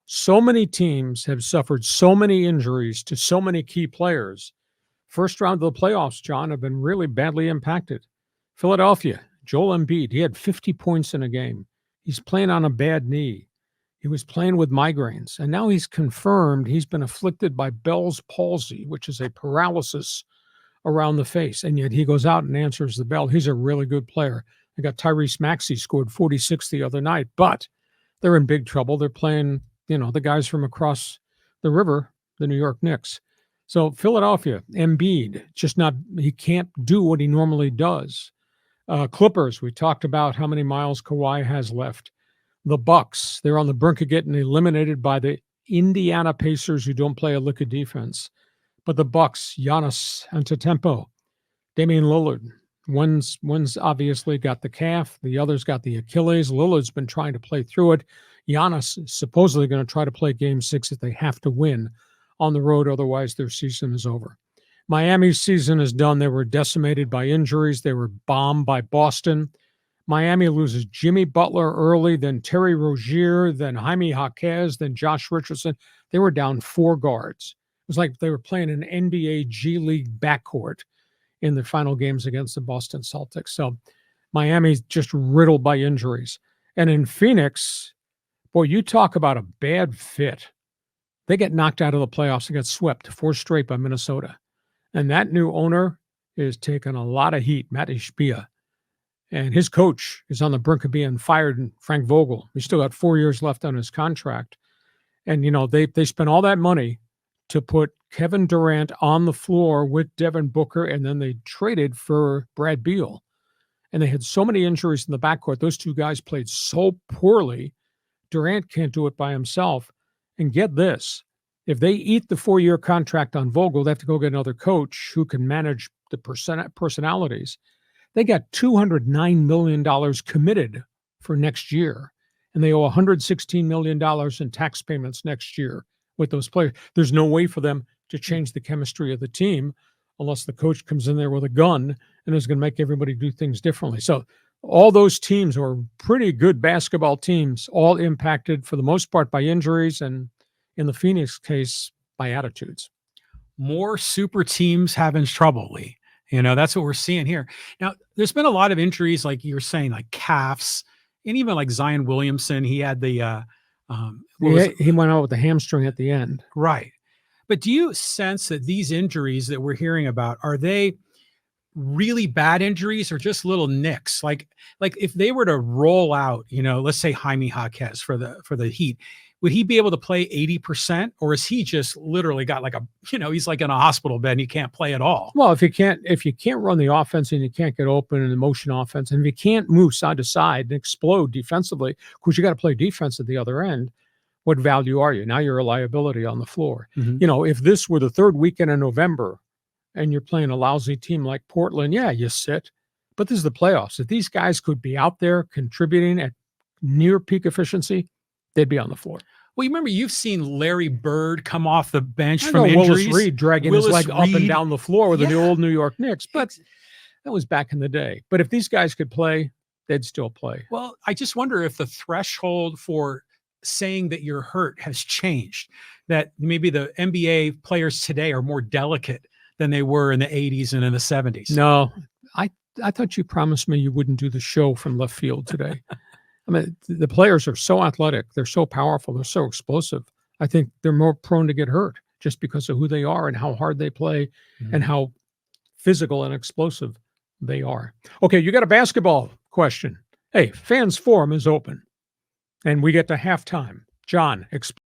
So many teams have suffered so many injuries to so many key players. First round of the playoffs, John, have been really badly impacted. Philadelphia, Joel Embiid, he had 50 points in a game. He's playing on a bad knee. He was playing with migraines, and now he's confirmed he's been afflicted by Bell's palsy, which is a paralysis around the face. And yet he goes out and answers the bell. He's a really good player. They got Tyrese Maxey scored 46 the other night, but they're in big trouble. They're playing, the guys from across the river, the New York Knicks. So Philadelphia, Embiid, he can't do what he normally does. Clippers, we talked about how many miles Kawhi has left. The Bucks, they're on the brink of getting eliminated by the Indiana Pacers, who don't play a lick of defense. But the Bucks, Giannis Antetokounmpo, Damian Lillard, one's obviously got the calf, the other's got the Achilles. Lillard's been trying to play through it. Giannis is supposedly going to try to play Game 6 if they have to win on the road, otherwise their season is over. Miami's season is done. They were decimated by injuries. They were bombed by Boston. Miami loses Jimmy Butler early, then Terry Rozier, then Jaime Jaquez, then Josh Richardson. They were down 4 guards. It was like they were playing an NBA G League backcourt in the final games against the Boston Celtics. So Miami's just riddled by injuries. And in Phoenix, boy, you talk about a bad fit. They get knocked out of the playoffs. They get swept 4 straight by Minnesota. And that new owner is taking a lot of heat, Matt Ishbia. And his coach is on the brink of being fired, Frank Vogel. He's still got 4 years left on his contract. And, they spent all that money to put Kevin Durant on the floor with Devin Booker, and then they traded for Brad Beal. And they had so many injuries in the backcourt. Those 2 guys played so poorly. Durant can't do it by himself. And get this, if they eat the 4-year contract on Vogel, they have to go get another coach who can manage the personalities. They got $209 million committed for next year, and they owe $116 million in tax payments next year with those players. There's no way for them to change the chemistry of the team unless the coach comes in there with a gun and is going to make everybody do things differently. So all those teams are pretty good basketball teams, all impacted for the most part by injuries, and in the Phoenix case, by attitudes. More super teams having trouble, Lee. That's what we're seeing here. Now, there's been a lot of injuries, like you were saying, like calves, and even like Zion Williamson. He had the he went out with the hamstring at the end. Right. But do you sense that these injuries that we're hearing about, are they really bad injuries or just little nicks? Like if they were to roll out, let's say Jaime Jaquez for the Heat, would he be able to play 80%, or is he just literally got like he's like in a hospital bed and he can't play at all? Well, if you can't run the offense and you can't get open in the motion offense, and if you can't move side to side and explode defensively, because you got to play defense at the other end, what value are you? Now you're a liability on the floor. Mm-hmm. If this were the 3rd weekend in November and you're playing a lousy team like Portland, yeah, you sit. But this is the playoffs. If these guys could be out there contributing at near peak efficiency, they'd be on the floor. Well, you remember you've seen Larry Bird come off the bench from injuries. Willis Reed dragging his leg up and down the floor with the old New York Knicks, but that was back in the day. But if these guys could play, they'd still play. Well, I just wonder if the threshold for saying that you're hurt has changed, that maybe the NBA players today are more delicate than they were in the 80s and in the 70s. No, I thought you promised me you wouldn't do the show from left field today. I mean, the players are so athletic. They're so powerful. They're so explosive. I think they're more prone to get hurt just because of who they are and how hard they play and how physical and explosive they are. Okay, you got a basketball question. Hey, Fans Forum is open, and we get to halftime. John, explain.